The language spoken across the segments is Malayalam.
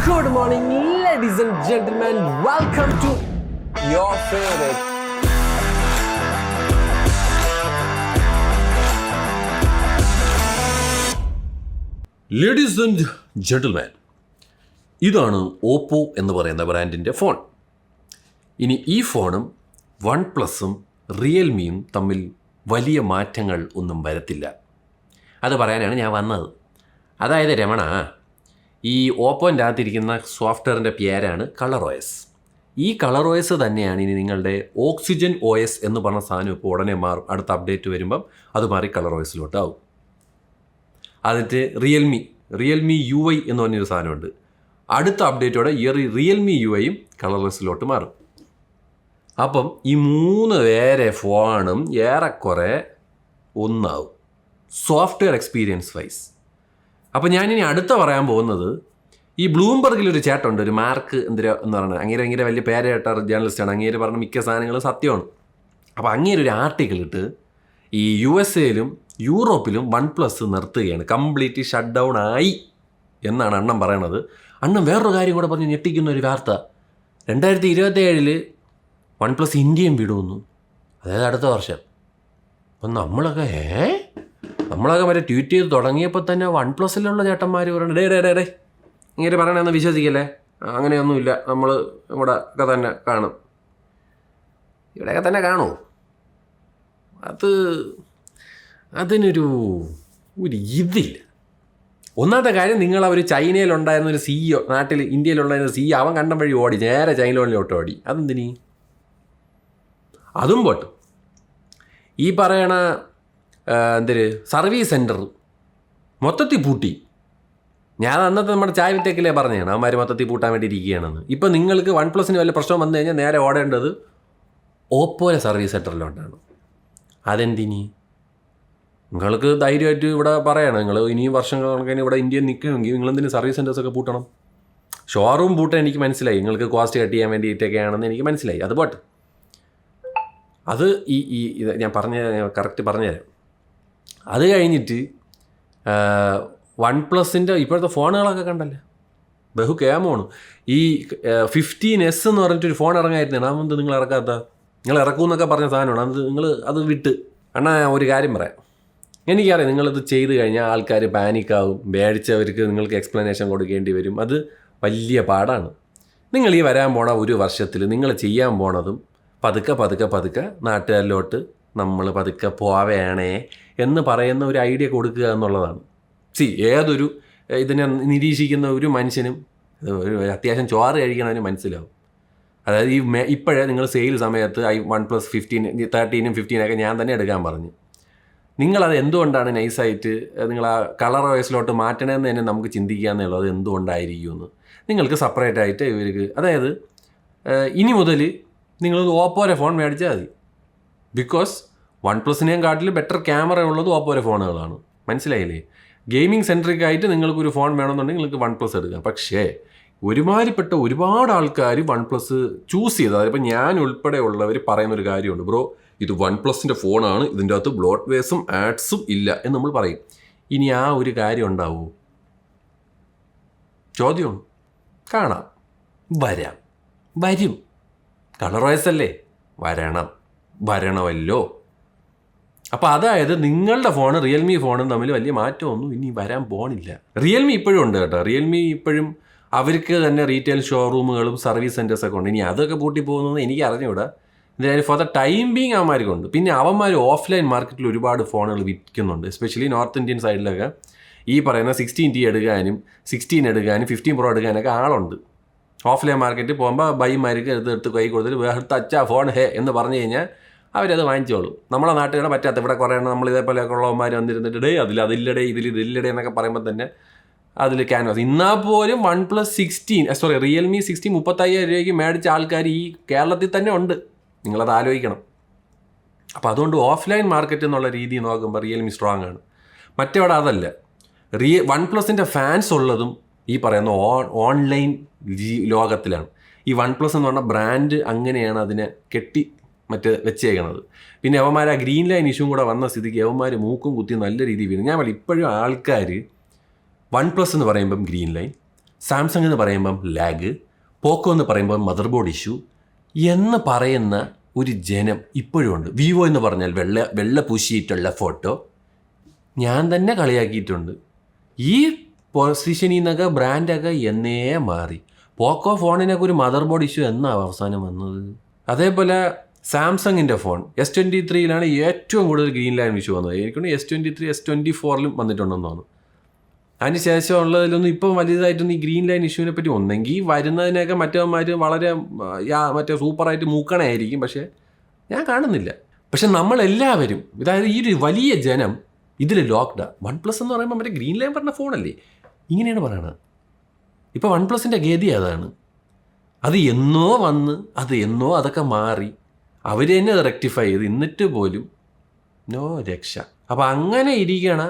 Good morning, ladies and gentlemen. Welcome to your favorite ladies and gentleman, ഇതാണ് ഓപ്പോ എന്ന് പറയുന്ന ബ്രാൻഡിൻ്റെ ഫോൺ. ഇനി ഈ ഫോണും വൺ പ്ലസും റിയൽമിയും തമ്മിൽ വലിയ മാറ്റങ്ങൾ ഒന്നും വരത്തില്ല. അത് പറയാനാണ് ഞാൻ വന്നത്. അതായത് രമണ, ഈ ഓപ്പോൻ്റെ അകത്തിരിക്കുന്ന സോഫ്റ്റ്വെയറിൻ്റെ പേരാണ് ColorOS. ഈ ColorOS തന്നെയാണ് ഇനി നിങ്ങളുടെ ഓക്സിജൻ OS എന്ന് പറഞ്ഞ സാധനം ഇപ്പോൾ ഉടനെ മാറും. അടുത്ത അപ്ഡേറ്റ് വരുമ്പം അത് മാറി ColorOSലോട്ടാവും. അതിട്ട് റിയൽമി UI എന്ന് പറഞ്ഞൊരു സാധനമുണ്ട്. അടുത്ത അപ്ഡേറ്റോടെ ഈ റിയൽമി UIയും ColorOSലോട്ട് മാറും. അപ്പം ഈ മൂന്ന് പേരെ ഫോണും ഏറെക്കുറെ ഒന്നാവും സോഫ്റ്റ്വെയർ എക്സ്പീരിയൻസ് വൈസ്. അപ്പോൾ ഞാനിനി അടുത്ത പറയാൻ പോകുന്നത്, ഈ ബ്ലൂംബർഗിലൊരു ചേട്ടുണ്ട്, ഒരു മാർക്ക് എന്ന് പറയുന്നത്. അങ്ങേരെ വലിയ പേരേട്ട ജേർണലിസ്റ്റാണ്. അങ്ങേര് പറഞ്ഞ മിക്ക സാധനങ്ങളും സത്യമാണ്. അപ്പോൾ അങ്ങേര് ഒരു ആർട്ടിക്കിൾ ഇട്ട് ഈ USA-ലും യൂറോപ്പിലും വൺ പ്ലസ് നിർത്തുകയാണ്, കംപ്ലീറ്റ് ഷട്ട് ഡൗൺ ആയി എന്നാണ് അണ്ണൻ പറയണത്. അണ്ണൻ വേറൊരു കാര്യം കൂടെ പറഞ്ഞ് ഞെട്ടിക്കുന്ന ഒരു വാർത്ത, 2027 വൺ പ്ലസ് ഇന്ത്യയും വിടുന്നു, അതായത് അടുത്ത വർഷം. അപ്പം നമ്മളൊക്കെ മറ്റേ ട്വീറ്റ് ചെയ്ത് തുടങ്ങിയപ്പോൾ തന്നെ വൺ പ്ലസ്സിലുള്ള ചേട്ടന്മാർ പറയണത്, ഡേ ഇങ്ങനെ പറയണമെന്ന് വിശ്വസിക്കല്ലേ, അങ്ങനെയൊന്നുമില്ല, നമ്മൾ ഇവിടെയൊക്കെ തന്നെ കാണും. ഇവിടെയൊക്കെ തന്നെ കാണൂ. അതിനൊരു ഇതില്ല. ഒന്നാമത്തെ കാര്യം, അവർ ചൈനയിലുണ്ടായിരുന്ന ഒരു CEO, നാട്ടിൽ ഇന്ത്യയിലുണ്ടായിരുന്ന CEO, അവൻ കണ്ടം വഴി ഓടി നേരെ ചൈനയിലോട്ട് ഓടി. അതെന്തിനീ? അതും പോട്ട് ഈ പറയണ സർവീസ് സെൻറ്റർ മൊത്തത്തിൽ പൂട്ടി. ഞാൻ അന്നത്തെ നമ്മുടെ ചായ വിത്തേക്കിലേ പറഞ്ഞതാണ് അവന്മാർ മൊത്തത്തിൽ പൂട്ടാൻ വേണ്ടി ഇരിക്കുകയാണെന്ന്. ഇപ്പം നിങ്ങൾക്ക് വൺ പ്ലസിന് വല്ല പ്രശ്നം വന്നു കഴിഞ്ഞാൽ നേരെ ഓടേണ്ടത് ഓപ്പോയിലെ സർവീസ് സെൻറ്ററിലോട്ടാണ്. അതെന്തിനി? നിങ്ങൾക്ക് ധൈര്യമായിട്ട് ഇവിടെ പറയണം, നിങ്ങൾ ഇനിയും വർഷങ്ങൾ കണക്കിന് ഇവിടെ ഇന്ത്യയിൽ നിൽക്കുമെങ്കിൽ നിങ്ങളെന്തിനും സർവീസ് സെൻറ്റേഴ്സൊക്കെ പൂട്ടണം. ഷോറൂം പൂട്ടാൻ എനിക്ക് മനസ്സിലായി, നിങ്ങൾക്ക് കോസ്റ്റ് കട്ട് ചെയ്യാൻ വേണ്ടിയിട്ടൊക്കെയാണെന്ന് എനിക്ക് മനസ്സിലായി. അത് പോട്ടെ, അത് ഇത് ഞാൻ കറക്റ്റ് പറഞ്ഞുതരാം. അത് കഴിഞ്ഞിട്ട് വൺ പ്ലസിൻ്റെ ഇപ്പോഴത്തെ ഫോണുകളൊക്കെ കണ്ടല്ലേ, ബഹു കേമാണ്. ഈ 15S എന്ന് പറഞ്ഞിട്ടൊരു ഫോൺ ഇറങ്ങായിരുന്നാണ്. അതെന്ത് നിങ്ങൾ ഇറക്കാത്ത? നിങ്ങൾ ഇറക്കുമെന്നൊക്കെ പറഞ്ഞ സാധനമാണ്. അത് വിട്ട്. അണ്ണാ, ഒരു കാര്യം പറയാം. എനിക്കറിയാം നിങ്ങളിത് ചെയ്ത് കഴിഞ്ഞാൽ ആൾക്കാർ പാനിക്കാവും, മേടിച്ചവർക്ക് നിങ്ങൾക്ക് എക്സ്പ്ലനേഷൻ കൊടുക്കേണ്ടി വരും. അത് വലിയ പാടാണ്. നിങ്ങൾ ഈ വരാൻ പോണ ഒരു വർഷത്തിൽ നിങ്ങൾ ചെയ്യാൻ പോണതും പതുക്കെ നാട്ടുകാരിലോട്ട് നമ്മൾ പതുക്കെ പോവേണേ എന്ന് പറയുന്ന ഒരു ഐഡിയ കൊടുക്കുക എന്നുള്ളതാണ്. ഏതൊരു ഇതിനെ നിരീക്ഷിക്കുന്ന ഒരു മനുഷ്യനും ഒരു അത്യാവശ്യം ചോറ് കഴിക്കണതിന് മനസ്സിലാവും. അതായത് ഇപ്പോഴേ നിങ്ങൾ സെയിൽ സമയത്ത് വൺ പ്ലസ് 15, 13, 15 ഞാൻ തന്നെ എടുക്കാൻ പറഞ്ഞു. നിങ്ങളത് എന്തുകൊണ്ടാണ് നൈസായിട്ട് നിങ്ങൾ ആ ColorOSലോട്ട് മാറ്റണമെന്ന് തന്നെ നമുക്ക് ചിന്തിക്കുക എന്നുള്ളത് എന്തുകൊണ്ടായിരിക്കുമെന്ന്. നിങ്ങൾക്ക് സെപ്പറേറ്റ് ആയിട്ട് ഇവർക്ക്, അതായത് ഇനി മുതൽ നിങ്ങൾ ഓപ്പോയുടെ ഫോൺ മേടിച്ചാൽ മതി. ബിക്കോസ് വൺ പ്ലസിനെയും കാട്ടിൽ ബെറ്റർ ക്യാമറ ഉള്ളത് ഓപ്പോയുടെ ഫോണുകളാണ്. മനസ്സിലായില്ലേ? ഗെയിമിംഗ് സെൻട്രിക് ആയിട്ട് നിങ്ങൾക്കൊരു ഫോൺ വേണമെന്നുണ്ടെങ്കിൽ നിങ്ങൾക്ക് വൺ പ്ലസ് എടുക്കാം. പക്ഷേ ഒരുമാതിരിപ്പെട്ട ഒരുപാട് ആൾക്കാർ വൺ പ്ലസ് ചൂസ് ചെയ്തത്, അതിപ്പോൾ ഞാൻ ഉൾപ്പെടെ ഉള്ളവർ പറയുന്നൊരു കാര്യമുണ്ട്, ബ്രോ ഇത് വൺ പ്ലസിൻ്റെ ഫോണാണ്, ഇതിൻ്റെ അകത്ത് ബ്ലോട്ട് വേസും ആഡ്സും ഇല്ല എന്ന് നമ്മൾ പറയും. ഇനി ആ ഒരു കാര്യം ഉണ്ടാവുമോ? ചോദ്യമാണ്. കാണാം, വരും. ColorOS അല്ലേ, വരണമല്ലോ. അപ്പോൾ അതായത് നിങ്ങളുടെ ഫോണ് റിയൽമി ഫോണും തമ്മിൽ വലിയ മാറ്റമൊന്നും ഇനി വരാൻ പോണില്ല. റിയൽമി ഇപ്പോഴും ഉണ്ട് കേട്ടോ. റിയൽമി ഇപ്പോഴും അവർക്ക് തന്നെ റീറ്റെയിൽ ഷോറൂമുകളും സർവീസ് സെൻറ്റേഴ്സൊക്കെ ഉണ്ട്. ഇനി അതൊക്കെ പൂട്ടി പോകുന്നത് എനിക്ക് അറിഞ്ഞുകൂടാ. എന്തായാലും ഫോർ ദ ടൈം ബീങ് അവന്മാർക്കുണ്ട്. പിന്നെ അവന്മാർ ഓഫ്ലൈൻ മാർക്കറ്റിൽ ഒരുപാട് ഫോണുകൾ വിൽക്കുന്നുണ്ട്. എസ്പെഷ്യലി നോർത്ത് ഇന്ത്യൻ സൈഡിലൊക്കെ ഈ പറയുന്ന 16T എടുക്കാനും 16 എടുക്കാനും 15 Pro എടുക്കാനൊക്കെ ആളുണ്ട്. ഓഫ്ലൈൻ മാർക്കറ്റിൽ പോകുമ്പോൾ ബൈമാർക്ക് എടുത്ത് കൈ കൊടുത്തിട്ട് വേർത്ത് അച്ഛാ ഫോൺ ഹേ എന്ന് പറഞ്ഞു കഴിഞ്ഞാൽ അവരത് വാങ്ങിച്ചോളും. നമ്മളെ നാട്ടുകാരെ പറ്റാത്ത ഇവിടെ കുറേ നമ്മൾ ഇതേപോലെയൊക്കെ ഉള്ളവന്മാർ വന്നിരുന്നിട്ട് അതില്ലടേ ഇതില്ലടേ എന്നൊക്കെ പറയുമ്പോൾ തന്നെ അതിൽ ക്യാൻവാസ്. എന്നാൽ പോലും വൺ പ്ലസ് 16 റിയൽമി 16 35,000 രൂപയ്ക്ക് മേടിച്ച ആൾക്കാർ ഈ കേരളത്തിൽ തന്നെ ഉണ്ട്. നിങ്ങളത് ആലോചിക്കണം. അപ്പോൾ അതുകൊണ്ട് ഓഫ്ലൈൻ മാർക്കറ്റ് എന്നുള്ള രീതി നോക്കുമ്പോൾ റിയൽമി സ്ട്രോങ് ആണ്. മറ്റവിടെ അതല്ല. വൺ പ്ലസിൻ്റെ ഫാൻസ് ഉള്ളതും ഈ പറയുന്ന ഓൺലൈൻ ലോകത്തിലാണ്. ഈ വൺ പ്ലസ് എന്ന് പറഞ്ഞ ബ്രാൻഡ് അങ്ങനെയാണ് അതിനെ വെച്ചേക്കണത്. പിന്നെ അവന്മാർ ആ ഗ്രീൻ ലൈൻ ഇഷ്യൂ കൂടെ വന്ന സ്ഥിതിക്ക് അവന്മാർ മൂക്കും കുത്തി നല്ല രീതിയിൽ വീണു. ഞാൻ ഇപ്പോഴും ആൾക്കാർ വൺ പ്ലസ് എന്ന് പറയുമ്പം ഗ്രീൻ ലൈൻ, സാംസങ് എന്ന് പറയുമ്പം ലാഗ്, പോക്കോ എന്ന് പറയുമ്പം മദർ ബോർഡ് ഇഷ്യൂ എന്ന് പറയുന്ന ഒരു ജനം ഇപ്പോഴും ഉണ്ട്. വിവോ എന്ന് പറഞ്ഞാൽ വെള്ള പൂശിയിട്ടുള്ള ഫോട്ടോ ഞാൻ തന്നെ കളിയാക്കിയിട്ടുണ്ട്. ഈ പൊസിഷനിൽ നിന്നൊക്കെ ബ്രാൻഡൊക്കെ എന്നേ മാറി. പോക്കോ ഫോണിനൊക്കെ ഒരു മദർ ബോർഡ് ഇഷ്യൂ എന്നാണ് അവസാനം വന്നത്. അതേപോലെ സാംസങ്ങിൻ്റെ ഫോൺ S23 ഏറ്റവും കൂടുതൽ ഗ്രീൻ ലൈൻ ഇഷ്യൂ വന്നത്. എനിക്കൊണ്ട് S23 S24 വന്നിട്ടുണ്ടെന്ന് തോന്നുന്നു. അതിന് ശേഷമുള്ളതിലൊന്നും ഇപ്പം വലുതായിട്ടൊന്നും ഈ ഗ്രീൻ ലൈൻ ഇഷ്യൂവിനെ പറ്റി ഒന്നെങ്കിൽ വരുന്നതിനൊക്കെ മറ്റവന്മാർ വളരെ സൂപ്പറായിട്ട് മൂക്കണായിരിക്കും, പക്ഷേ ഞാൻ കാണുന്നില്ല. പക്ഷെ നമ്മളെല്ലാവരും, അതായത് ഈ ഒരു വലിയ ജനം ഇതിൽ ലോക്ക്ഡാ. OnePlus എന്ന് പറയുമ്പോൾ മറ്റേ ഗ്രീൻ ലൈൻ പറഞ്ഞ ഫോണല്ലേ, ഇങ്ങനെയാണ് പറയണത്. ഇപ്പോൾ OnePlusൻ്റെ ഗതി അതാണ്. അത് എന്നോ വന്ന് അതൊക്കെ മാറി അവർ തന്നെ അത് റെക്ടിഫൈ ചെയ്ത് എന്നിട്ട് പോലും നോ രക്ഷ. അപ്പോൾ അങ്ങനെ ഇരിക്കണ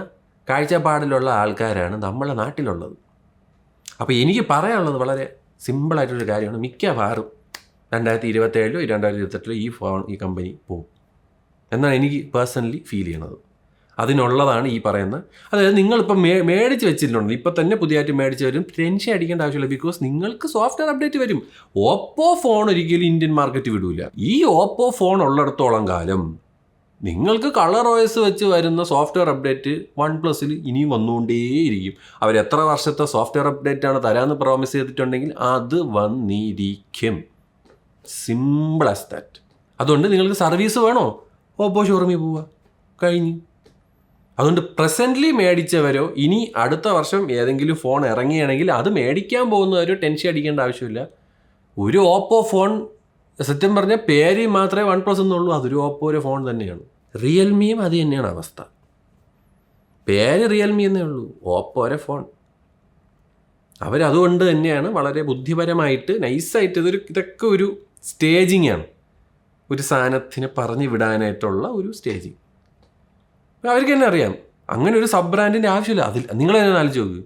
കാഴ്ചപ്പാടിലുള്ള ആൾക്കാരാണ് നമ്മളെ നാട്ടിലുള്ളത്. അപ്പോൾ എനിക്ക് പറയാനുള്ളത് വളരെ സിമ്പിളായിട്ടൊരു കാര്യമാണ്. മിക്കവാറും 2027 2028 ഈ കമ്പനി പോകും എന്നാണ് എനിക്ക് പേഴ്സണലി ഫീൽ ചെയ്യണത്. അതിനുള്ളതാണ് ഈ പറയുന്ന, അതായത് നിങ്ങളിപ്പോൾ മേടിച്ച് വെച്ചിട്ടുണ്ട്, ഇപ്പം തന്നെ പുതിയതായിട്ട് മേടിച്ച് വരും, ടെൻഷൻ അടിക്കേണ്ട ആവശ്യമില്ല. ബിക്കോസ് നിങ്ങൾക്ക് സോഫ്റ്റ്വെയർ അപ്ഡേറ്റ് വരും. ഓപ്പോ ഫോൺ ഒരിക്കലും ഇന്ത്യൻ മാർക്കറ്റ് വിടൂല. ഈ ഓപ്പോ ഫോൺ ഉള്ളിടത്തോളം കാലം നിങ്ങൾക്ക് കളർ OS വെച്ച് വരുന്ന സോഫ്റ്റ്വെയർ അപ്ഡേറ്റ് OnePlusൽ ഇനിയും വന്നുകൊണ്ടേയിരിക്കും. അവർ എത്ര വർഷത്തെ സോഫ്റ്റ്വെയർ അപ്ഡേറ്റ് ആണ് തരാമെന്ന് പ്രോമിസ് ചെയ്തിട്ടുണ്ടെങ്കിൽ അത് വന്നിരിക്കും. Simple as that. അതുകൊണ്ട് നിങ്ങൾക്ക് സർവീസ് വേണോ, ഓപ്പോ ഷോറൂമിൽ പോവുക, കഴിഞ്ഞു. അതുകൊണ്ട് പ്രസൻ്റ്ലി മേടിച്ചവരോ ഇനി അടുത്ത വർഷം ഏതെങ്കിലും ഫോൺ ഇറങ്ങിയാണെങ്കിൽ അത് മേടിക്കാൻ പോകുന്നവരോ ടെൻഷൻ അടിക്കേണ്ട ആവശ്യമില്ല. ഒരു ഓപ്പോ ഫോൺ സത്യം പറഞ്ഞാൽ പേര് മാത്രമേ OnePlus എന്നുള്ളൂ, അതൊരു ഓപ്പോയുടെ ഫോൺ തന്നെയാണ്. റിയൽമിയും അത് തന്നെയാണ് അവസ്ഥ. പേര് റിയൽമി എന്നേ ഉള്ളൂ, ഓപ്പോയുടെ ഫോൺ. അവരതുകൊണ്ട് തന്നെയാണ് വളരെ ബുദ്ധിപരമായിട്ട് നൈസായിട്ട് ഇതൊക്കെ ഒരു സ്റ്റേജിങ് ആണ്, ഒരു സാധനത്തിനെ പറഞ്ഞു വിടാനായിട്ടുള്ള ഒരു സ്റ്റേജിങ്. അവർക്ക് തന്നെ അറിയാം അങ്ങനെ ഒരു സബ് ബ്രാൻഡിൻ്റെ ആവശ്യമില്ല. അതിൽ നിങ്ങൾ തന്നെ ആലോചിച്ച് നോക്ക്,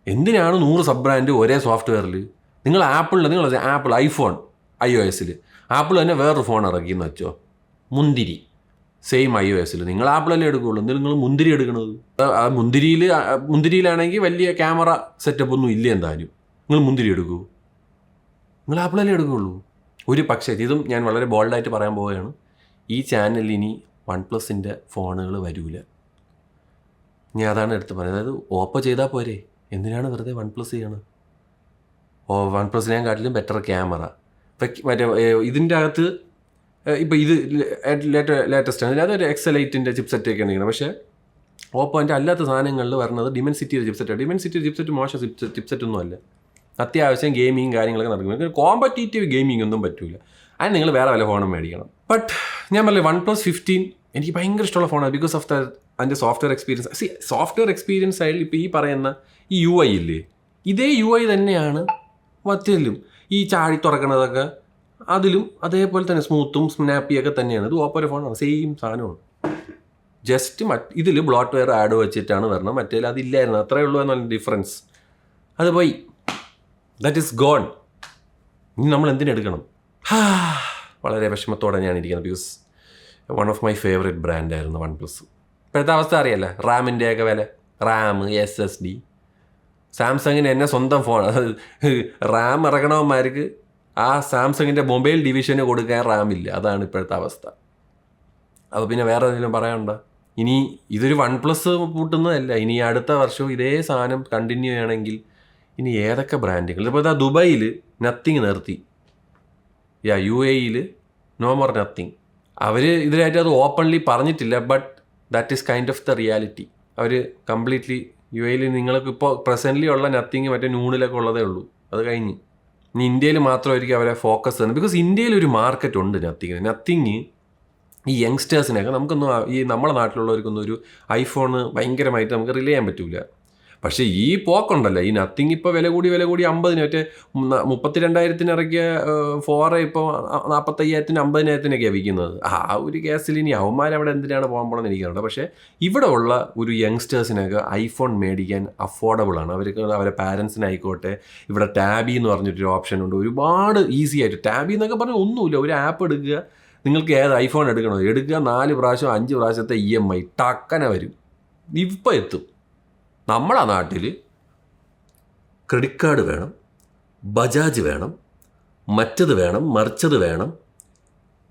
എന്തിനാണ് 100 സബ് ബ്രാൻഡ് ഒരേ സോഫ്റ്റ്വെയറിൽ? നിങ്ങൾ ആപ്പിൾ ഐഫോൺ iOSൽ ആപ്പിൾ തന്നെ വേറൊരു ഫോൺ ഇറക്കിയെന്ന് വെച്ചോ, മുന്തിരി സെയിം iOSൽ. നിങ്ങൾ ആപ്പിളല്ലേ എടുക്കുകയുള്ളൂ, എന്തിനും നിങ്ങൾ മുന്തിരി എടുക്കണത്? ആ മുന്തിരിയിലാണെങ്കിൽ വലിയ ക്യാമറ സെറ്റപ്പ് ഒന്നും ഇല്ല, എന്തായാലും നിങ്ങൾ മുന്തിരി എടുക്കൂ, നിങ്ങൾ ആപ്പിളല്ലേ എടുക്കുകയുള്ളൂ. ഒരു പക്ഷേ ഇതും ഞാൻ വളരെ ബോൾഡായിട്ട് പറയാൻ പോവുകയാണ്, ഈ ചാനലിൽ ഇനി OnePlusൻ്റെ ഫോണുകൾ വരൂല. ഞാൻ അതാണ് എടുത്ത് പറയുന്നത്. അതായത് ഓപ്പോ ചെയ്താൽ പോരെ, എന്തിനാണ് വെറുതെ OnePlus ചെയ്യണം? OnePlusനെക്കാട്ടിലും ബെറ്റർ ക്യാമറ മറ്റേ ഇതിൻ്റെ അകത്ത് ഇപ്പോൾ ഇത് ലേറ്റസ്റ്റ് ആണ്, അതൊരു X8ൻ്റെ ചിപ്സെറ്റൊക്കെ ഉണ്ടെങ്കിൽ. പക്ഷേ ഓപ്പോൻ്റെ അല്ലാത്ത സാധനങ്ങളിൽ വരുന്നത് ഡിമെൻസിറ്റിയുടെ ചിപ്സെറ്റാണ്. ഡിമെൻസിറ്റിയുടെ ചിപ്സെറ്റ് മോശം ചിപ്സെറ്റൊന്നും അല്ല, അത്യാവശ്യം ഗെയിമിങ് കാര്യങ്ങളൊക്കെ നടക്കും. കോമ്പറ്റീറ്റീവ് ഗെയിമിംഗ് ഒന്നും പറ്റില്ല. അതിന് നിങ്ങൾ വേറെ വല്ല ഫോണും മേടിക്കണം. ബട്ട് ഞാൻ പറഞ്ഞില്ലേ, OnePlus 15 എനിക്ക് ഭയങ്കര ഇഷ്ടമുള്ള ഫോണാണ് ബിക്കോസ് ഓഫ് അതിൻ്റെ സോഫ്റ്റ്വെയർ എക്സ്പീരിയൻസ്. സോഫ്റ്റ്വെയർ എക്സ്പീരിയൻസ് ആയാലും ഇപ്പോൾ ഈ പറയുന്ന ഈ UI ഇല്ലേ, ഇതേ UI തന്നെയാണ് മറ്റേലും. ഈ ചാടി തുറക്കണതൊക്കെ അതിലും അതേപോലെ തന്നെ സ്മൂത്തും സ്നാപ്പിയൊക്കെ തന്നെയാണ്. ഇത് ഓപ്പോയുടെ ഫോണാണ്, സെയിം സാധനമാണ്. ജസ്റ്റ് ഇതിൽ ബ്ലോട്ട്വെയർ ആഡ് വെച്ചിട്ടാണ് വരണം, മറ്റേതിൽ അതില്ലായിരുന്നു. അത്രയേ ഉള്ളൂ എന്നുള്ള ഡിഫറൻസ്. അത് പോയി, ദാറ്റ് ഈസ് ഗോൺ. ഇനി നമ്മൾ എന്തിനെടുക്കണം? വളരെ വിഷമത്തോടെ ഞാൻ ഇരിക്കുന്നത്. Because one of my favourite ബ്രാൻഡായിരുന്നു OnePlus. ഇപ്പോഴത്തെ അവസ്ഥ അറിയാമല്ലോ, റാമിൻ്റെയൊക്കെ വില, റാം, SSD. സാംസങ്ങിന് എന്നെ സ്വന്തം ഫോൺ, റാം ഇറക്കണവന്മാർക്ക് ആ സാംസങ്ങിൻ്റെ മൊബൈൽ ഡിവിഷന് കൊടുക്കാൻ റാമില്ല. അതാണ് ഇപ്പോഴത്തെ അവസ്ഥ. അപ്പോൾ പിന്നെ വേറെ എന്തെങ്കിലും പറയാനുണ്ടോ? ഇനി ഇതൊരു OnePlus പൂട്ടുന്നതല്ല, ഇനി അടുത്ത വർഷവും ഇതേ സാധനം കണ്ടിന്യൂ ചെയ്യണമെങ്കിൽ ഇനി ഏതൊക്കെ ബ്രാൻഡുകൾ? ഇപ്പോൾ ദുബായിൽ നത്തിങ് നിർത്തി, UAEയിൽ നോ മോർ നത്തിങ്. അവർ ഇതിലായിട്ട് അത് ഓപ്പൺലി പറഞ്ഞിട്ടില്ല, but that is kind of the reality. അവർ കംപ്ലീറ്റ്ലി UAEയിൽ നിങ്ങൾക്ക് ഇപ്പോൾ പ്രസൻ്റ്ലി ഉള്ള നത്തിങ് മറ്റേ നൂണിലൊക്കെ ഉള്ളതേ ഉള്ളൂ, അത് കഴിഞ്ഞ്. ഇനി ഇന്ത്യയിൽ മാത്രമായിരിക്കും അവരെ ഫോക്കസ് തന്നെ. ബിക്കോസ് ഇന്ത്യയിൽ ഒരു മാർക്കറ്റ് ഉണ്ട് നത്തിങ് ഈ യങ്സ്റ്റേഴ്സിനൊക്കെ നമുക്കൊന്നും ഈ നമ്മുടെ നാട്ടിലുള്ളവർക്കൊന്നും ഒരു ഐഫോണ് ഭയങ്കരമായിട്ട് നമുക്ക് റിലേ ചെയ്യാൻ പറ്റില്ല. പക്ഷേ ഈ പോക്കുണ്ടല്ലോ, ഈ നത്തിങ് ഇപ്പോൾ വില കൂടി 50 മറ്റേ 32,000 ഇറക്കിയ 4 ഇപ്പോൾ 45,000 50,000 വിൽക്കുന്നത്. ആ ഒരു കേസിൽ ഇനി അവന്മാരവിടെ എന്തിനാണ് പോകാൻ പോകണമെന്ന് എനിക്കറിയില്ല. പക്ഷേ ഇവിടെ ഉള്ള ഒരു യങ്സ്റ്റേഴ്സിനൊക്കെ ഐഫോൺ മേടിക്കാൻ അഫോർഡബിളാണ്. അവർക്ക് അവരെ പാരൻസിനായിക്കോട്ടെ. ഇവിടെ ടാബി എന്ന് പറഞ്ഞിട്ടൊരു ഓപ്ഷൻ ഉണ്ട്, ഒരുപാട് ഈസി ആയിട്ട്. ടാബി എന്നൊക്കെ പറഞ്ഞാൽ ഒന്നുമില്ല, ഒരു ആപ്പ് എടുക്കുക, നിങ്ങൾക്ക് ഏത് ഐഫോൺ എടുക്കണോ എടുക്കുക, 4 പ്രാവശ്യം 5 പ്രാവശ്യത്തെ EMI ടക്കനെ വരും. ഇപ്പോൾ എത്തും. നമ്മളെ നാട്ടിൽ ക്രെഡിറ്റ് കാർഡ് വേണം, ബജാജ് വേണം, മറ്റത് വേണം, മറിച്ചത് വേണം,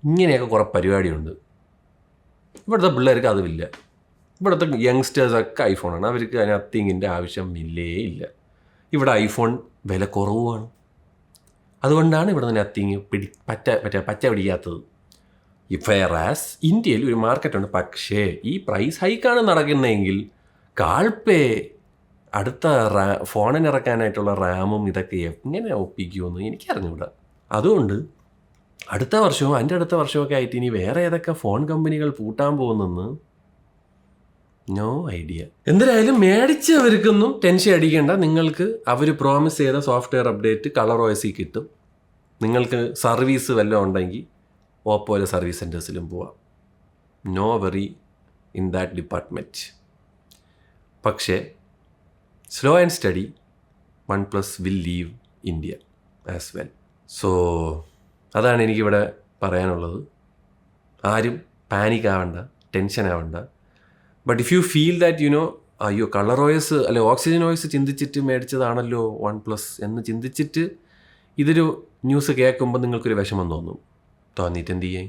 ഇങ്ങനെയൊക്കെ കുറേ പരിപാടിയുണ്ട്. ഇവിടുത്തെ പിള്ളേർക്ക് അതുമില്ല. ഇവിടുത്തെ യങ്സ്റ്റേഴ്സൊക്കെ ഐഫോണാണ്. അവർക്ക് നത്തിങ്ങിൻ്റെ ആവശ്യം ഇല്ലേ ഇല്ല. ഇവിടെ ഐഫോൺ വില കുറവുമാണ്. അതുകൊണ്ടാണ് ഇവിടെ നത്തിങ് പച്ച പിടിക്കാത്തത്. ഫെയറാസ് ഇന്ത്യയിൽ ഒരു മാർക്കറ്റുണ്ട്. പക്ഷേ ഈ പ്രൈസ് ഹൈക്കാണ് നടക്കുന്നതെങ്കിൽ കാൾപേ അടുത്ത ഫോണിനിറക്കാനായിട്ടുള്ള റാമും ഇതൊക്കെ എങ്ങനെ ഒപ്പിക്കുമെന്ന് എനിക്കറിഞ്ഞൂടാ. അതുകൊണ്ട് അടുത്ത വർഷവും അതിൻ്റെ അടുത്ത വർഷമൊക്കെ ആയിട്ട് ഇനി വേറെ ഏതൊക്കെ ഫോൺ കമ്പനികൾ പൂട്ടാൻ പോകുന്നെന്ന് നോ ഐഡിയ. എന്തായാലും മേടിച്ചവർക്കൊന്നും ടെൻഷൻ അടിക്കേണ്ട. നിങ്ങൾക്ക് അവർ പ്രോമിസ് ചെയ്ത സോഫ്റ്റ്വെയർ അപ്ഡേറ്റ് ColorOS കിട്ടും. നിങ്ങൾക്ക് സർവീസ് വല്ലതും ഉണ്ടെങ്കിൽ ഓപ്പോയിലെ സർവീസ് സെൻറ്റേഴ്സിലും പോവാം. No worry in that department. പക്ഷേ slow and steady OnePlus will leave India as well. So അതാണ് എനിക്കിവിടെ പറയാനുള്ളത്. ആരും പാനിക് ആവണ്ട, ടെൻഷൻ ആവണ്ട. But if you feel that അയ്യോ ColorOS അല്ലെ OxygenOS ചിന്തിച്ചിട്ട് മേടിച്ചതാണല്ലോ OnePlus എന്ന് ചിന്തിച്ചിട്ട് ഇതൊരു ന്യൂസ് കേൾക്കുമ്പോൾ നിങ്ങൾക്കൊരു വിഷമം തോന്നിയിട്ട് എന്ത് ചെയ്യാൻ?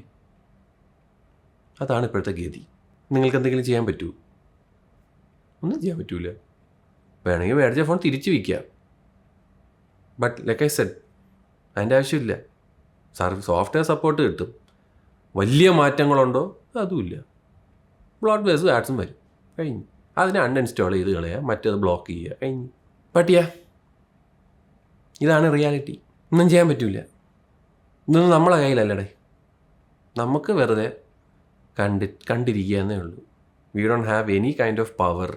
അതാണ് ഇപ്പോഴത്തെ ഗതി. നിങ്ങൾക്ക് എന്തെങ്കിലും ചെയ്യാൻ പറ്റുമോ? ഒന്നും ചെയ്യാൻ പറ്റൂല. വേണമെങ്കിൽ മേടിച്ച ഫോൺ തിരിച്ചു വയ്ക്കുക. ബട്ട് ലൈക്ക് ഐ സെഡ്, അതിൻ്റെ ആവശ്യമില്ല. സോഫ്റ്റ്വെയർ സപ്പോർട്ട് കിട്ടും. വലിയ മാറ്റങ്ങളുണ്ടോ? അതുമില്ല. ബ്ലോഡ് ബേസ് ആഡ്സും വരും. കഴിഞ്ഞു. അതിനെ അൺഇൻസ്റ്റാൾ ചെയ്ത് കളയുക, മറ്റേത് ബ്ലോക്ക് ചെയ്യുക, കഴിഞ്ഞു. പട്ടിയ ഇതാണ് റിയാലിറ്റി. ഒന്നും ചെയ്യാൻ പറ്റില്ല. ഇതൊന്നും നമ്മളെ കയ്യിലല്ലടേ. നമുക്ക് വെറുതെ കണ്ടിരിക്കുക എന്നേ ഉള്ളൂ. We don't have any kind of power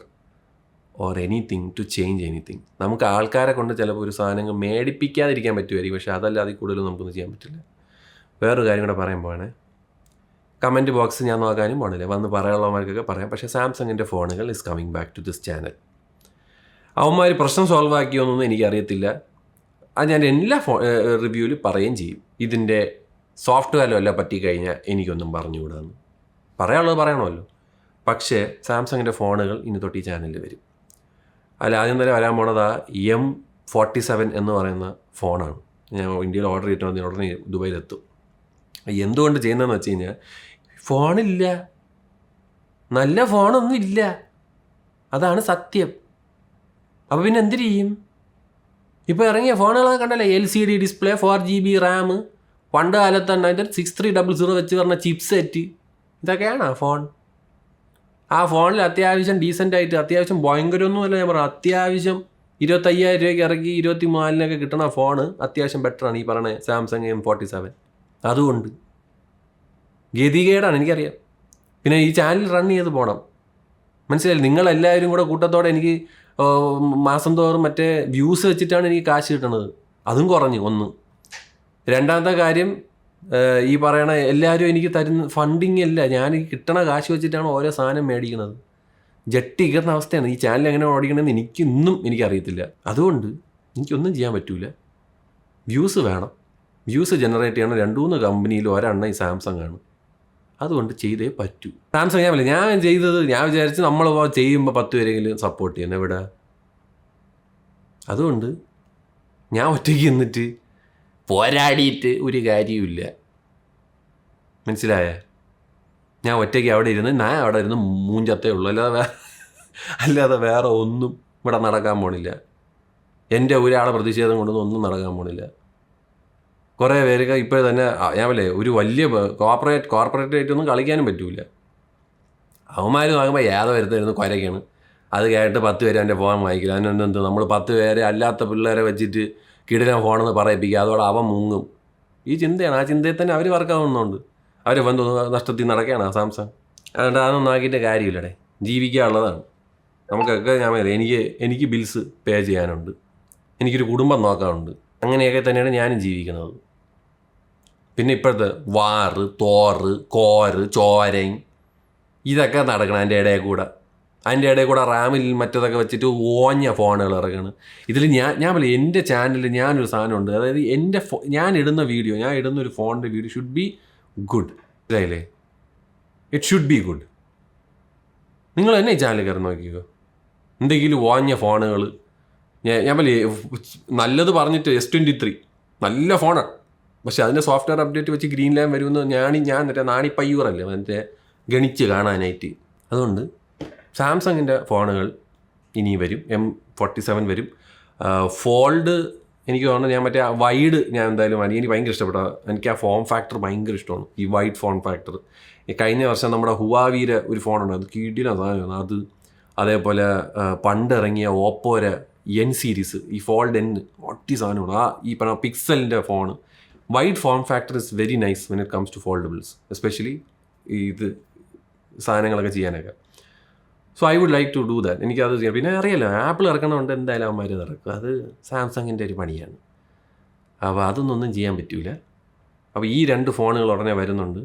or anything to change anything. നമുക്ക് ആൾക്കാരെ കൊണ്ട് ചിലപ്പോൾ ഒരു സാധനങ്ങൾ മേടിപ്പിക്കാതിരിക്കാൻ പറ്റുമായിരിക്കും. പക്ഷേ അതല്ലാതെ കൂടുതലും നമുക്കൊന്നും ചെയ്യാൻ പറ്റില്ല. വേറൊരു കാര്യം കൂടെ പറയാൻ പോവാണ്. കമൻറ്റ് ബോക്സ് ഞാൻ നോക്കാനും പോകണില്ല. വന്ന് പറയാനുള്ളവർക്കൊക്കെ പറയാം. പക്ഷേ സാംസങ്ങിൻ്റെ ഫോണുകൾ is coming back to this channel. അവന്മാർ പ്രശ്നം സോൾവ് ആക്കിയോന്നൊന്നും എനിക്കറിയത്തില്ല. അത് ഞാൻ എല്ലാ റിവ്യൂവിൽ പറയുകയും ചെയ്യും. ഇതിൻ്റെ സോഫ്റ്റ്വെയറിലും എല്ലാം പറ്റിക്കഴിഞ്ഞാൽ എനിക്കൊന്നും പറഞ്ഞുകൂടാന്ന്. പറയാനുള്ളത് പറയണമല്ലോ. പക്ഷേ സാംസങ്ങിൻ്റെ ഫോണുകൾ ഇനി തൊട്ട് ഈ ചാനലിൽ വരും. അതിൽ ആദ്യം തന്നെ വരാൻ പോണത് M47 എന്ന് പറയുന്ന ഫോണാണ്. ഞാൻ ഇന്ത്യയിൽ ഓർഡർ ചെയ്തിട്ട് ഉടനെ ദുബൈയിലെത്തും. എന്തുകൊണ്ട് ചെയ്യുന്നതെന്ന് വെച്ച് കഴിഞ്ഞാൽ ഫോണില്ല, നല്ല ഫോണൊന്നും ഇല്ല, അതാണ് സത്യം. അപ്പോൾ പിന്നെ എന്ത് ചെയ്യും? ഇപ്പോൾ ഇറങ്ങിയ ഫോണുകളൊക്കെ കണ്ടല്ലേ, LCD ഡിസ്പ്ലേ, 4GB റാം, പണ്ട് കാലത്ത് തന്നെ അതിൻ്റെ 6300 വെച്ച് പറഞ്ഞ ചിപ്പ് സെറ്റ്, ഇതൊക്കെയാണ് ആ ഫോൺ. ആ ഫോണിൽ അത്യാവശ്യം ഡീസൻ്റായിട്ട്, അത്യാവശ്യം ഭയങ്കരമൊന്നുമല്ല ഞാൻ പറയാം, അത്യാവശ്യം 25,000 രൂപയ്ക്ക് ഇറക്കി 24,000 കിട്ടുന്ന ഫോണ് അത്യാവശ്യം ബെറ്ററാണ് ഈ പറഞ്ഞ സാംസങ് M47. അതുകൊണ്ട് ഗതികേടാണ്, എനിക്കറിയാം. പിന്നെ ഈ ചാനൽ റൺ ചെയ്ത് പോകണം, മനസ്സിലായില്ല? നിങ്ങളെല്ലാവരും കൂടെ കൂട്ടത്തോടെ എനിക്ക് മാസം തോറും മറ്റേ വ്യൂസ് വെച്ചിട്ടാണ് എനിക്ക് കാശ് കിട്ടണത്. അതും കുറഞ്ഞു ഒന്ന്. രണ്ടാമത്തെ കാര്യം, ഈ പറയണ എല്ലാവരും എനിക്ക് തരുന്ന ഫണ്ടിങ് അല്ല, ഞാൻ കിട്ടണ കാശ് വെച്ചിട്ടാണ് ഓരോ സാധനം മേടിക്കുന്നത്. ജട്ടി കയറുന്ന അവസ്ഥയാണ്. ഈ ചാനൽ എങ്ങനെ ഓടിക്കണമെന്ന് എനിക്കറിയത്തില്ല. അതുകൊണ്ട് എനിക്കൊന്നും ചെയ്യാൻ പറ്റൂല. വ്യൂസ് വേണം. വ്യൂസ് ജനറേറ്റ് ചെയ്യണം. 2-3 കമ്പനിയിൽ ഒരെണ്ണം ഈ സാംസങ് ആണ്. അതുകൊണ്ട് ചെയ്തേ പറ്റൂ. സാംസങ് ഞാൻ വിചാരിച്ച് നമ്മൾ ചെയ്യുമ്പോൾ 10 പേരെങ്കിലും സപ്പോർട്ട് ചെയ്യുന്നത് എവിടെ? അതുകൊണ്ട് ഞാൻ ഒറ്റയ്ക്ക് നിന്നിട്ട് പോരാടിയിട്ട് ഒരു കാര്യമില്ല, മനസ്സിലായേ? ഞാൻ ഒറ്റയ്ക്ക് അവിടെ ഇരുന്ന് മൂഞ്ചത്തേ ഉള്ളൂ. അല്ലാതെ വേറെ ഒന്നും ഇവിടെ നടക്കാൻ പോണില്ല. എൻ്റെ ഒരാളെ പ്രതിഷേധം കൊണ്ടൊന്നും ഒന്നും നടക്കാൻ പോണില്ല. കുറേ പേരൊക്കെ ഇപ്പോൾ തന്നെ ഒരു വലിയ കോർപ്പറേറ്റ് ആയിട്ടൊന്നും കളിക്കാനും പറ്റൂല. അവന്മാർ വാങ്ങുമ്പോൾ ഏതോ വരുത്തായിരുന്നു കുരയ്ക്കാണ്. അത് കേട്ട് 10 പേര് എൻ്റെ ഫോൺ വാങ്ങിക്കില്ല. അതിനെന്ത് നമ്മൾ 10 പേരെ അല്ലാത്ത പിള്ളേരെ വെച്ചിട്ട് കിടിലൻ ഫോണെന്ന് പറയിപ്പിക്കുക, അതോടെ അവൻ മുങ്ങും. ഈ ചിന്തയാണ്. ആ ചിന്തയിൽ തന്നെ അവർ വർക്കാവുന്നുണ്ട്. അവർ നഷ്ടത്തിൽ നടക്കുകയാണ് ആ സാംസങ്. അതുകൊണ്ട് അതൊന്നും ആക്കിയിട്ട് കാര്യമില്ലടേ. ജീവിക്കാനുള്ളതാണ് നമുക്കൊക്കെ. എനിക്ക് ബിൽസ് പേ ചെയ്യാനുണ്ട്, എനിക്കൊരു കുടുംബം നോക്കാനുണ്ട്. അങ്ങനെയൊക്കെ തന്നെയാണ് ഞാനും ജീവിക്കുന്നത്. പിന്നെ ഇപ്പോഴത്തെ വാറ്, തോറ്, കോര്, ചോരയും ഇതൊക്കെ നടക്കണം അതിൻ്റെ ഇടയിൽ കൂടെ റാമിൽ മറ്റതൊക്കെ വെച്ചിട്ട് ഓഞ്ഞ ഫോണുകൾ ഇറങ്ങണം. ഇതിൽ ഞാൻ എൻ്റെ ചാനലിൽ ഞാനൊരു സാധനമുണ്ട്. അതായത് ഞാൻ ഇടുന്ന വീഡിയോ, ഞാൻ ഇടുന്ന ഒരു ഫോണിൻ്റെ വീഡിയോ ഷുഡ് ബി ഗുഡ്. ഇല്ലേ? It should be good. നിങ്ങൾ തന്നെ ഈ ചാനൽ കയറി നോക്കിക്കോ. എന്തെങ്കിലും ഓഞ്ഞ ഫോണുകൾ ഞാൻ പറയേ നല്ലത് പറഞ്ഞിട്ട് S23 നല്ല ഫോണാണ്, പക്ഷെ അതിൻ്റെ സോഫ്റ്റ്വെയർ അപ്ഡേറ്റ് വെച്ച് ഗ്രീൻ ലാമ്പ് വരുമെന്ന് ഞാൻ മറ്റേ നാണി പയ്യൂറല്ലേ മറ്റേ ഗണിച്ച് കാണാനായിട്ട്. അതുകൊണ്ട് സാംസങ്ങിൻ്റെ ഫോണുകൾ ഇനി വരും, M47 വരും. ഫോൾഡ് എനിക്ക് തോന്നുന്നു ഞാൻ മറ്റേ വൈഡ് ഞാൻ എന്തായാലും എനിക്ക് ഭയങ്കര ഇഷ്ടപ്പെട്ട, എനിക്ക് ആ ഫോം ഫാക്ടർ ഭയങ്കര ഇഷ്ടമാണ്, ഈ വൈഡ് ഫോം ഫാക്ടർ. കഴിഞ്ഞ വർഷം നമ്മുടെ ഹുവാവിയുടെ ഒരു ഫോണുണ്ട്, അത് കിടിലൻ സാധനമാണ് അത്. അതേപോലെ പണ്ട് ഇറങ്ങിയ ഓപ്പോയുടെ N സീരീസ്, ഈ ഫോൾഡ് N ഒട്ടി സാധനമാണ്. ഈ പറഞ്ഞ പിക്സലിൻ്റെ phone wide form factor is very nice when it comes to foldables, especially ഇത് സാധനങ്ങളൊക്കെ ചെയ്യാനൊക്കെ. So I would like to do that. എനിക്കത് ചെയ്യാം. പിന്നെ അറിയാലോ ആപ്പിൾ ഇറക്കണമുണ്ട് എന്തായാലും അവന്മാർ ഇറക്കും, അത് സാംസങ്ങിൻ്റെ ഒരു പണിയാണ്. അപ്പോൾ അതൊന്നും ചെയ്യാൻ പറ്റില്ല. അപ്പോൾ ഈ 2 ഫോണുകൾ ഉടനെ വരുന്നുണ്ട്.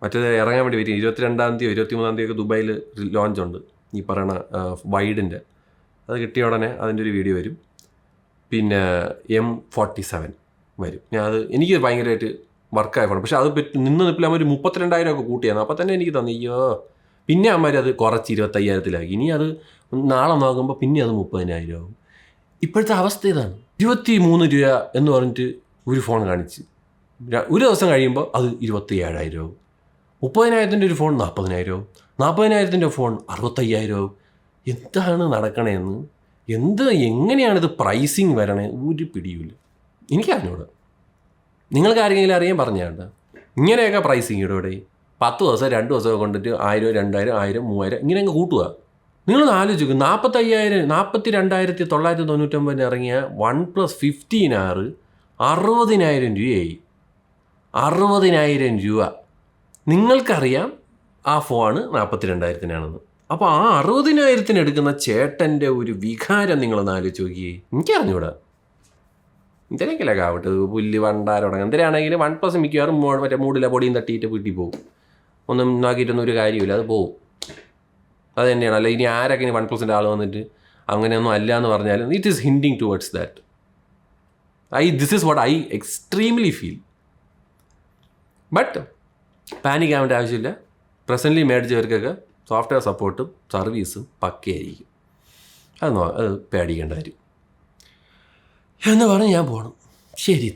മറ്റേത് ഇറങ്ങാൻ വേണ്ടി വരും 22-ാം തീയതി 23-ാം തീയതി ഒക്കെ ദുബായിൽ ലോഞ്ചുണ്ട് ഈ പറയണ വൈഡിൻ്റെ. അത് കിട്ടിയ ഉടനെ അതിൻ്റെ ഒരു വീഡിയോ വരും. പിന്നെ M47 വരും. എനിക്ക് ഭയങ്കരമായിട്ട് വർക്കായ ഫോൺ, പക്ഷേ അത് നിപ്പിൽ അവർ 32,000 ഒക്കെ കൂട്ടിയാണ്. അപ്പോൾ തന്നെ എനിക്ക് തോന്നി അയ്യോ, പിന്നെ അമ്മമാർ അത് കുറച്ച് 25,000-ലാക്കി. ഇനി അത് നാളെ നോക്കുമ്പോൾ പിന്നെ അത് 30,000 ആവും. ഇപ്പോഴത്തെ അവസ്ഥ ഇതാണ്. 23 രൂപ എന്ന് പറഞ്ഞിട്ട് ഒരു ഫോൺ കാണിച്ച് ഒരു ദിവസം കഴിയുമ്പോൾ അത് 27,000 ആവും. 30,000-ൻ്റെ ഒരു ഫോൺ 40,000 ആവും. 40,000-ൻ്റെ ഫോൺ 65,000 ആവും. എന്താണ് നടക്കണേന്ന്, എങ്ങനെയാണിത് പ്രൈസിങ് വരണേ ഒരു പിടിയുമില്ല. എനിക്കറിഞ്ഞൂടെ, നിങ്ങൾക്ക് ആരെങ്കിലും അറിയാൻ പറഞ്ഞാണ്ട് ഇങ്ങനെയൊക്കെ പ്രൈസിങ് ഇവിടെ 10 ദിവസം 2 ദിവസം കൊണ്ടിട്ട് 1,000, 2,000, 1,000, 3,000 ഇങ്ങനെ അങ്ങ് കൂട്ടുക. നിങ്ങളൊന്ന് ആലോചിക്കും, 42,999 ഇറങ്ങിയ OnePlus 15R 60,000 രൂപയായി. 60,000 രൂപ. നിങ്ങൾക്കറിയാം ആ ഫോണ് 42,000-നാണെന്ന്. അപ്പോൾ ആ 60,000-ന് എടുക്കുന്ന ചേട്ടൻ്റെ ഒരു വികാരം നിങ്ങളൊന്ന് ആലോചിച്ച് നോക്കിയേ. എനിക്കറിഞ്ഞൂടാ, എന്തിനൊക്കെയല്ലേ ആവട്ടെ പുല്ല് വണ്ടാരോടങ്ങും. എന്തിനാണെങ്കിലും OnePlus മിക്കവാറും മറ്റേ മൂടില്ല പൊടിയും തട്ടിയിട്ട് വീട്ടിൽ പോകും. ഒന്നും നോക്കിയിട്ടൊന്നും ഒരു കാര്യമില്ല, അത് പോവും. അത് തന്നെയാണ്. അല്ല ഇനി ആരൊക്കെ ഇനി OnePlus-ൻ്റെ ആൾ വന്നിട്ട് അങ്ങനെയൊന്നും അല്ല എന്ന് പറഞ്ഞാലും it is hinting towards that. This is what I extremely feel. But panic ആവേണ്ട ആവശ്യമില്ല. പ്രസൻ്റ്ലി മേടിച്ചവർക്കൊക്കെ സോഫ്റ്റ്വെയർ സപ്പോർട്ടും സർവീസും പക്കയായിരിക്കും. അത് പേടിക്കേണ്ട കാര്യം എന്ന് പറഞ്ഞ് ഞാൻ പോകണം. ശരി.